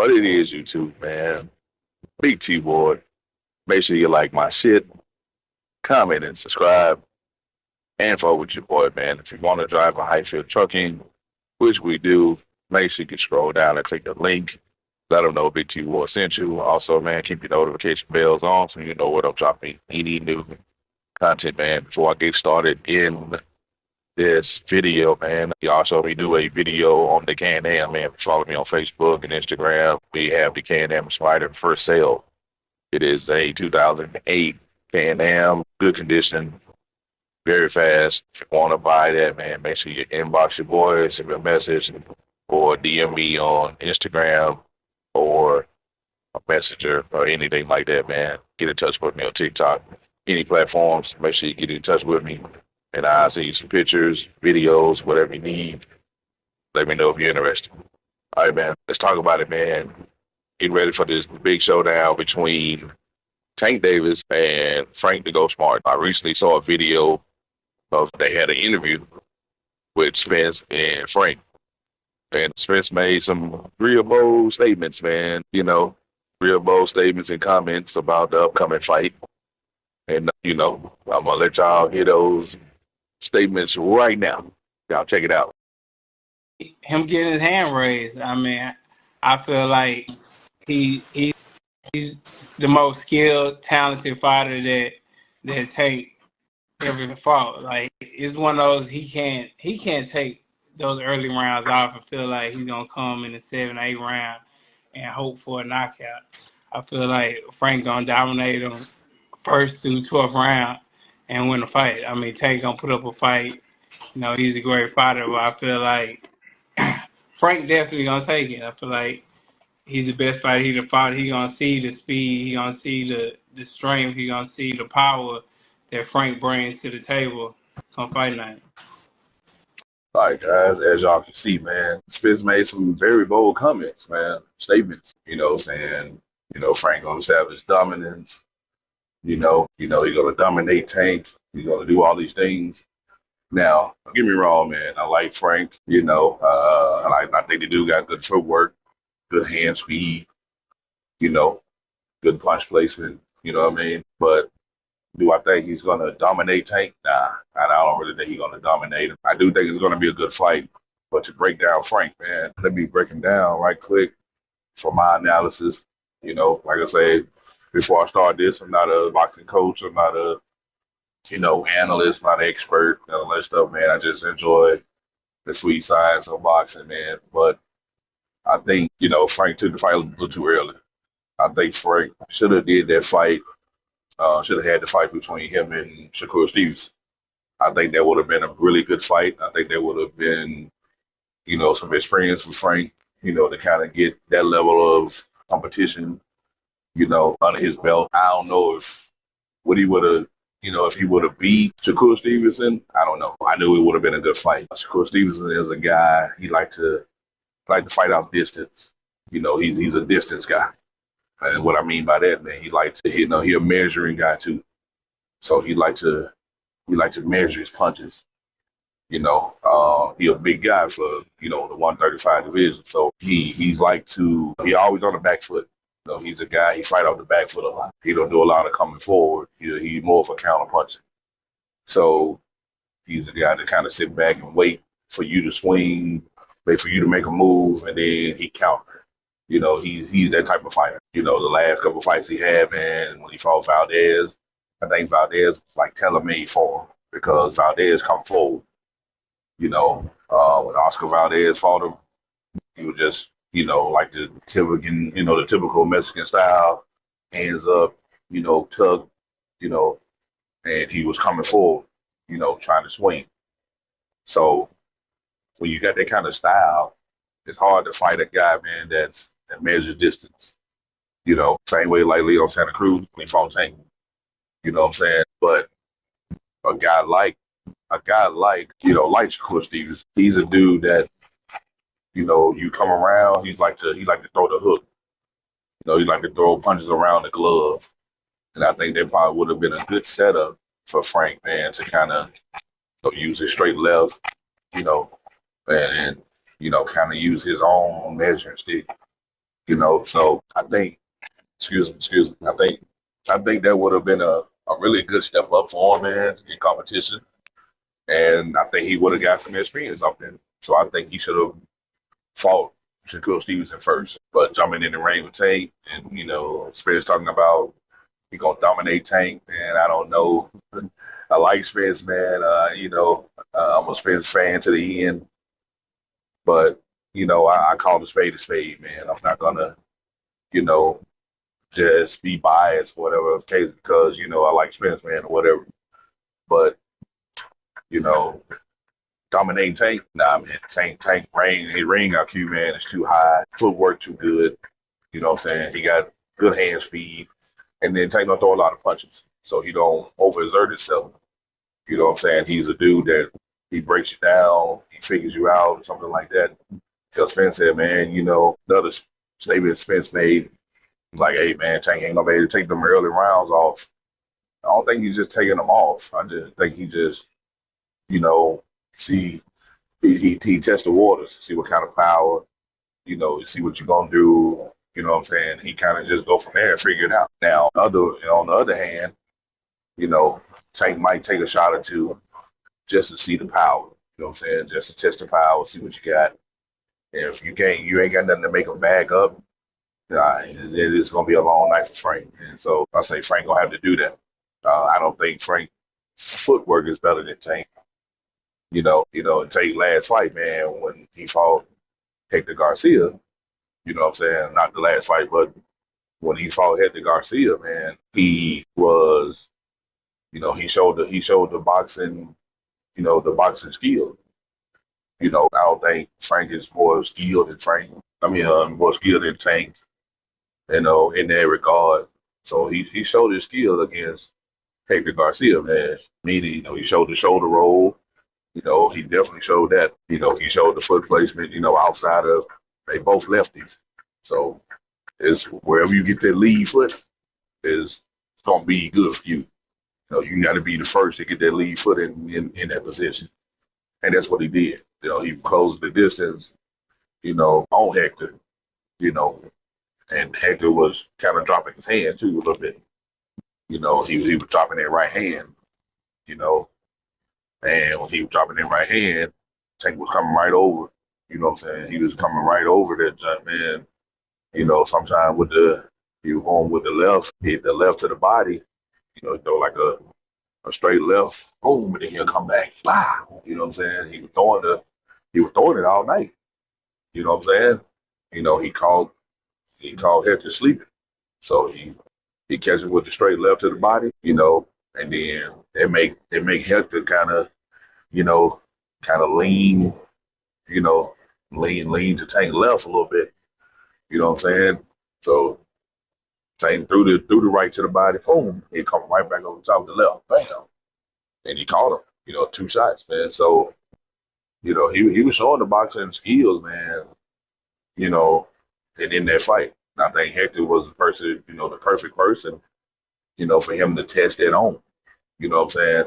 What it is, YouTube, man. Big T Board. Make sure you like my shit, comment and subscribe, and follow with your boy, man. If you want to drive a high field trucking, which we do, make sure you can scroll down and click the link. Let them know Big T Ward sent you. Also, man, keep your notification bells on so you know what I'm dropping any new content, man. Before I get started in this video, man, you also we do a video on the Can-Am, man. Follow me on Facebook and Instagram. We have the Can-Am Spider for sale. It is a 2008 Can-Am, good condition, very fast. If you want to buy that, man, make sure you inbox your boy, send me a message, or DM me on Instagram or a messenger or anything like that, man. Get in touch with me on TikTok, any platforms. Make sure you get in touch with me, and I'll send you some pictures, videos, whatever you need. Let me know if you're interested. All right, man. Let's talk about it, man. Getting ready for this big showdown between Tank Davis and Frank the Go Smart. I recently saw a video of they had an interview with Spence and Frank. And Spence made some real bold statements, man. Real bold statements and comments about the upcoming fight. And, I'm going to let y'all hear those statements right now. Y'all check it out. Him getting his hand raised, I mean, I feel like he's the most skilled, talented fighter that Tank ever fought. Like, it's one of those he can't take those early rounds off and feel like he's gonna come in the 7, 8 round and hope for a knockout. I feel like Frank gonna dominate him first through 12th round and win the fight. I mean, Tank gonna put up a fight. He's a great fighter, but I feel like Frank definitely gonna take it. I feel like he's the best fighter he's fought. He gonna see the speed. He gonna see the strength. He gonna see the power that Frank brings to the table. Come fight night. All right, guys, as y'all can see, man, Spence made some very bold comments, man, statements, saying, Frank gonna establish dominance, he's gonna dominate Tank, he's gonna do all these things. Now, don't get me wrong, man, I like Frank, I think the dude got good footwork, good hand speed, good punch placement, you know what I mean? But do I think he's going to dominate Tank? Nah, I don't really think he's going to dominate him. I do think it's going to be a good fight. But to break down Frank, man, let me break him down right quick for my analysis. Like I said, before I start this, I'm not a boxing coach. I'm not a, analyst, not an expert, none of that stuff, man. I just enjoy the sweet science of boxing, man. But I think, Frank took the fight a little too early. I think Frank should have did that fight. Should have had the fight between him and Shakur Stevens. I think that would have been a really good fight. I think that would have been, some experience for Frank, to kind of get that level of competition, under his belt. I don't know if what he would have, if he would have beat Shakur Stevenson. I don't know. I knew it would have been a good fight. Shakur Stevenson is a guy, he like to fight off distance. He's a distance guy. And what I mean by that, man, he likes to hit. He a measuring guy too, so he like to measure his punches. He a big guy for the 135 division, so he always on the back foot. He's a guy, he fight off the back foot a lot. He don't do a lot of coming forward. He's more of a counter puncher. So he's a guy that kind of sit back and wait for you to swing, wait for you to make a move, and then he counter. He's that type of fighter. The last couple of fights he had, man, when he fought Valdez, I think Valdez was like tailor-made for him because Valdez come forward. When Oscar Valdez fought him, he was just, like the typical Mexican style, hands up, tug, and he was coming forward, trying to swing. So when you got that kind of style, it's hard to fight a guy, man, that measures distance. Same way like Leo Santa Cruz when he fought Tank. You know what I'm saying? But a guy like Shakur Stevens, he's a dude that, you come around, he like to throw the hook. He like to throw punches around the glove. And I think that probably would have been a good setup for Frank, man, to kind of use his straight left, and kind of use his own measuring stick, So I think, excuse me, I think that would have been a really good step up for him, man, in competition. And I think he would have got some experience off that. So I think he should have fought Shakur Stevenson first. But jumping in the ring with Tank and, Spence talking about he gonna dominate Tank, man, I don't know. I like Spence, man. I'm a Spence fan to the end. But, I call the spade, man. I'm not gonna, you know, just be biased or whatever the case because, I like Spence, man, or whatever. But, you know, dominating Tank, nah, man. Tank ring IQ, man, is too high. Footwork too good. You know what I'm saying? He got good hand speed. And then Tank don't throw a lot of punches. So he don't overexert himself. You know what I'm saying? He's a dude that he breaks you down, he figures you out, or something like that. Because Spence said, man, another statement Spence made, like, hey, man, Tank ain't gonna be able to take them early rounds off. I don't think he's just taking them off. I just think he just, see, he tests the waters, see what kind of power, see what you're gonna do. You know what I'm saying? He kind of just go from there and figure it out. Now, on the other hand, you know, Tank might take a shot or two just to see the power. You know what I'm saying? Just to test the power, see what you got. And if you ain't got nothing to make him bag up, it's gonna be a long night for Frank. And so I say Frank gonna have to do that. I don't think Frank's footwork is better than Tank. Tank last fight, man, when he fought Hector Garcia, you know what I'm saying? Not the last fight, but when he fought Hector Garcia, man, he was, he showed the boxing, the boxing skill. I don't think Frank is more skilled than Frank. I mean, more skilled than Tank, in that regard. So he showed his skill against Hector Garcia, man. Meaning, he showed the shoulder roll. He definitely showed that. He showed the foot placement, outside of, they both lefties. So it's wherever you get that lead foot is it's gonna be good for you. You got to be the first to get that lead foot in that position, and that's what he did. He closed the distance, on Hector, you know, and Hector was kind of dropping his hand too a little bit. He was dropping that right hand, you know, and when he was dropping that right hand, Tank was coming right over. You know what I'm saying? He was coming right over that jump, man. Sometimes he was going with the left, hit the left to the body, throw like a straight left, boom, and then he'll come back. Wow. You know what I'm saying? He was throwing it all night. You know what I'm saying? He called Hector sleeping. So he catches with the straight left to the body, and then they make Hector you know, kind of lean, lean to Tank left a little bit. You know what I'm saying? So Tank threw the right to the body, boom, he come right back over the top of the left, bam, and he caught him. 2 shots, man. So he was showing the boxing skills, man. And in that fight, and I think Hector was the person, the perfect person, for him to test that on. You know what I'm saying?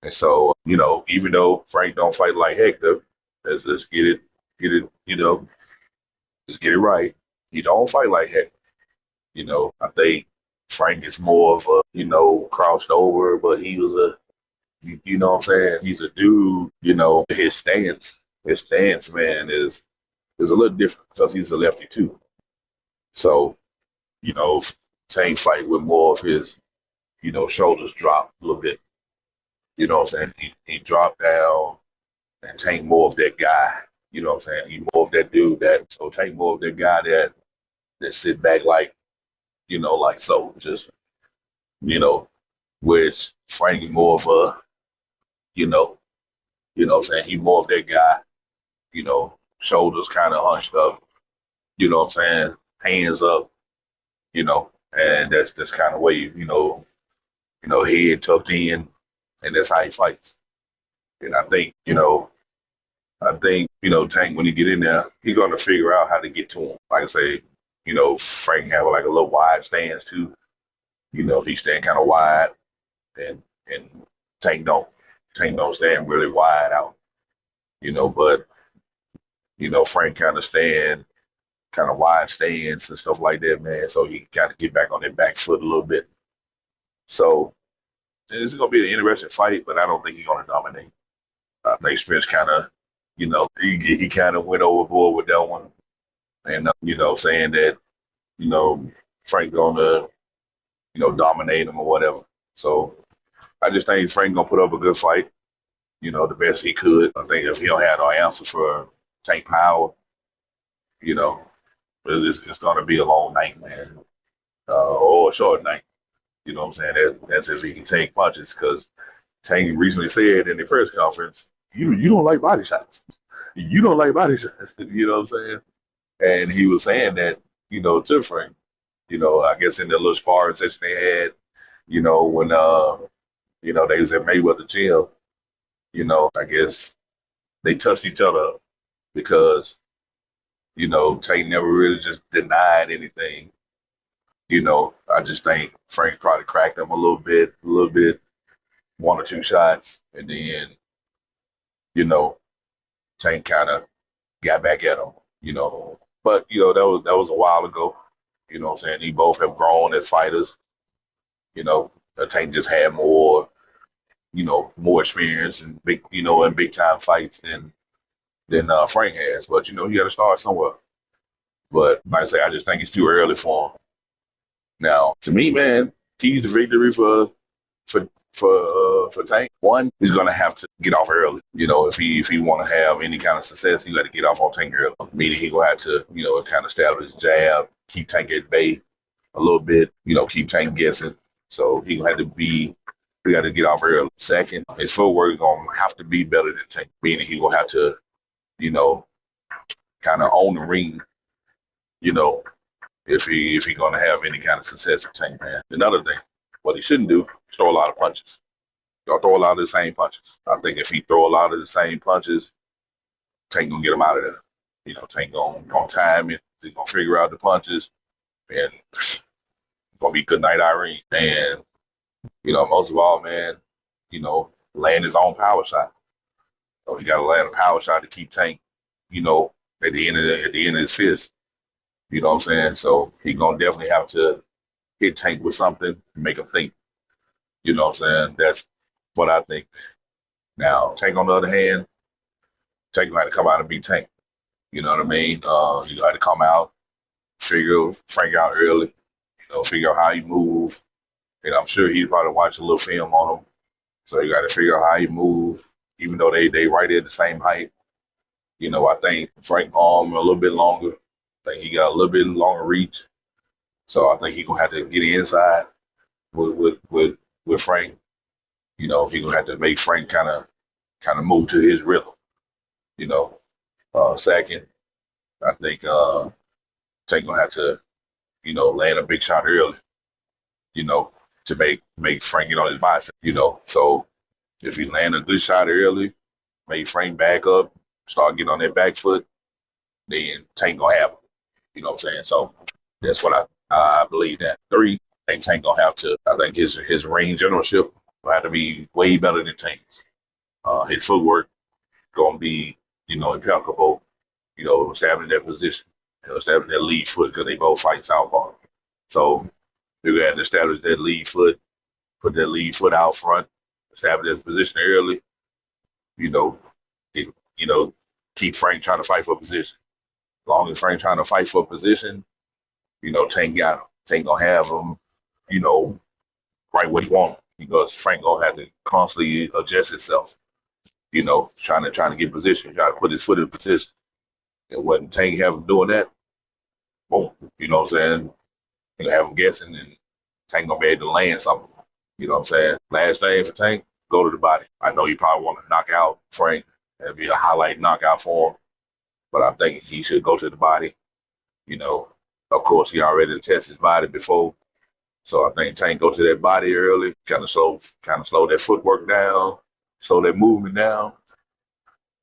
And so, even though Frank don't fight like Hector, let's get it, let's get it right. He don't fight like Hector. I think Frank is more of a, crossed over, but he was you know what I'm saying? He's a dude, his stance, man, is a little different because he's a lefty too. So, you know, Tank fight with more of his, shoulders drop a little bit. You know what I'm saying? He dropped down and Tank more of that guy. You know what I'm saying? He more of that dude so Tank more of that guy that sit back like, like so, just, you know, which Frank is more of a, what I'm saying? He more of that guy, shoulders kind of hunched up, you know what I'm saying? Hands up, and that's kind of way, head tucked in, and that's how he fights. And I think, Tank, when he get in there, he's gonna figure out how to get to him. Like I say, Frank have like a little wide stance too. He stand kind of wide, and Tank don't. Tank don't stand really wide out. But Frank kind of stand, kind of wide stance and stuff like that, man. So he can kind of get back on that back foot a little bit. So it's going to be an interesting fight, but I don't think he's going to dominate. I think Spence kind of, he kind of went overboard with that one, and saying that Frank going to dominate him or whatever. So I just think Frank gonna put up a good fight. The best he could. I think if he don't have no answer for Tank Power, you know, it's gonna be a long night, man, or a short night. You know what I'm saying? That's if he can take punches, because Tank recently said in the press conference, you don't like body shots. You don't like body shots. You know what I'm saying? And he was saying that, to Frank. I guess in the little sparring session they had, when they was at Mayweather gym, I guess they touched each other up because, Tank never really just denied anything. I just think Frank probably cracked him a little bit, one or two shots, and then, Tank kind of got back at him. But that was a while ago. You know what I'm saying? They both have grown as fighters. Tank just had more experience and big time fights than Frank has. But you got to start somewhere. But like I say, I just think it's too early for him. Now, to me, man, keys to victory for Tank. One, he's gonna have to get off early. If he want to have any kind of success, he got to get off on Tank early. Meaning he gonna have to kind of establish his jab, keep Tank at bay a little bit. Keep Tank guessing. So he gonna have to we got to get off early. Second, his footwork gonna have to be better than Tank. Meaning he gonna have to kind of own the ring. If he gonna have any kind of success with Tank, man. Another thing, what he shouldn't do is throw a lot of punches. Y'all throw a lot of the same punches. I think if he throw a lot of the same punches, Tank gonna get him out of there. Tank gonna time it. He's gonna figure out the punches, and it's gonna be good night, Irene. And most of all, man, land his own power shot. So he got to land a power shot to keep Tank, at the end of his fist. You know what I'm saying? So he gonna definitely have to hit Tank with something to make him think. You know what I'm saying? That's what I think. Now, Tank on the other hand, Tank gonna have to come out and beat Tank. You know what I mean? He gonna have to come out, figure Frank out early, figure out how he move. And I'm sure he's probably watching a little film on him. So you got to figure out how he move, even though they right there at the same height. I think Frank arm a little bit longer. I think he got a little bit longer reach. So I think he's gonna have to get inside with Frank. He's gonna have to make Frank kind of move to his rhythm. Second, I think Tank gonna have to, land a big shot early. To make Frank get on his mindset. So if he land a good shot early, make Frank back up, start getting on that back foot, then Tank gonna have him. You know what I'm saying? So that's what I believe that. Three, I think Tank gonna have to. I think his ring generalship will have to be way better than Tank's. His footwork gonna be impeccable. Establishing that position, establishing that lead foot, because they both fight southpaw. So we're gonna have to establish that lead foot, put that lead foot out front, establish that position early. It, keep Frank trying to fight for position. As long as Frank trying to fight for position, Tank got him. Tank gonna have him, right where he want him, because Frank gonna have to constantly adjust himself. Trying to get position, trying to put his foot in position. And when Tank have him doing that, boom, you know what I'm saying? You have him guessing, and Tank gonna be able to land something. You know what I'm saying? Last thing for Tank, go to the body. I know you probably want to knock out Frank. That'd be a highlight knockout for him. But I think he should go to the body. Of course, he already tested his body before. So I think Tank go to that body early, kind of slow that footwork down, slow that movement down.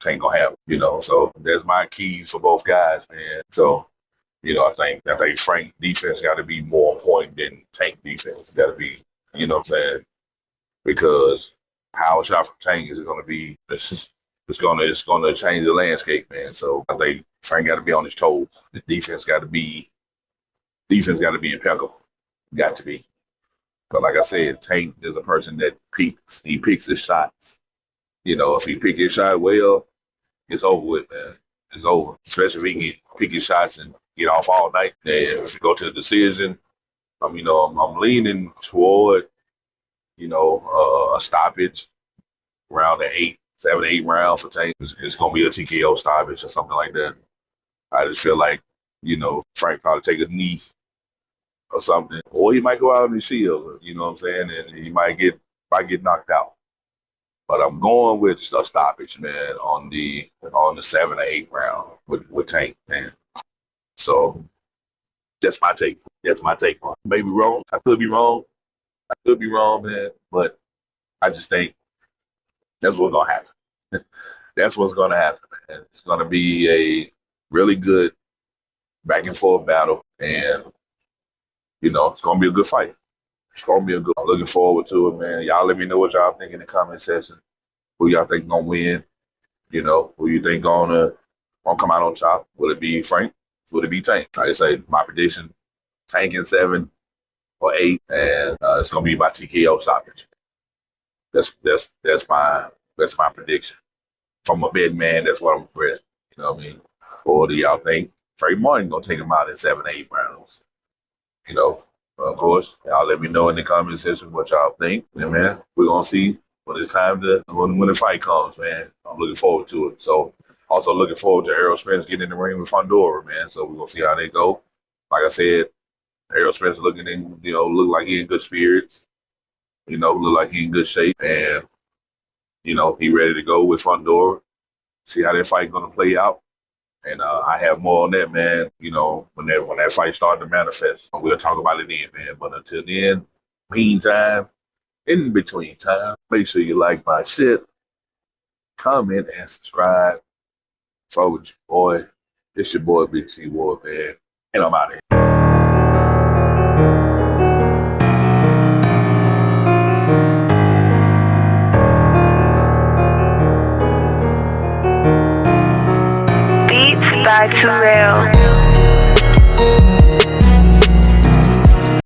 Tank gonna have it, So that's my keys for both guys, man. So, I think Frank defense got to be more important than Tank defense. Got to be, what I'm saying? Because power shot from Tank is going to be, it's gonna change the landscape, man. So I think Frank got to be on his toes. The defense got to be impeccable. Got to be. But like I said, Tank is a person that peaks. He picks his shots. If he picks his shot well, it's over with, man. It's over. Especially if he can pick his shots and get off all night. And if you go to the decision, I'm leaning toward, a stoppage around the 7, 8 round for Tank. It's going to be a TKO stoppage or something like that. I just feel like, Frank probably take a knee or something, or he might go out on the shield. You know what I'm saying? And he might get knocked out. But I'm going with a stoppage, man, on the 7 or 8 round with Tank, man. So that's my take. That's my take on it. Maybe wrong. I could be wrong. Man. But I just think that's what's gonna happen. That's what's gonna happen, man. It's gonna be a really good back and forth battle, and it's gonna be a good fight. It's gonna be a good. I'm looking forward to it, man. Y'all let me know what y'all think in the comment section. Who y'all think gonna win? Who you think gonna come out on top? Will it be Frank? Will it be Tank? Like I say, my prediction: Tank in 7 or 8, and it's gonna be by TKO stoppage. That's my prediction. From a big man, that's what I'm with. You know what I mean? Or do y'all think Frank Martin gonna take him out in 7, 8 rounds? Of course, y'all let me know in the comment section what y'all think. And man, we're gonna see when it's time when the fight comes, man. I'm looking forward to it. So also looking forward to Errol Spence getting in the ring with Fundora, man. So we're gonna see how they go. Like I said, Errol Spence look like he in good spirits. Look like he in good shape, and he ready to go with Fundora. See how that fight gonna play out. And I have more on that, man. When that fight started to manifest, we'll talk about it then, man. But until then, meantime, in between time, make sure you like my shit, comment, and subscribe. Follow with your boy. It's your boy, Big T Ward, man. And I'm out of here. Beats by Terrell.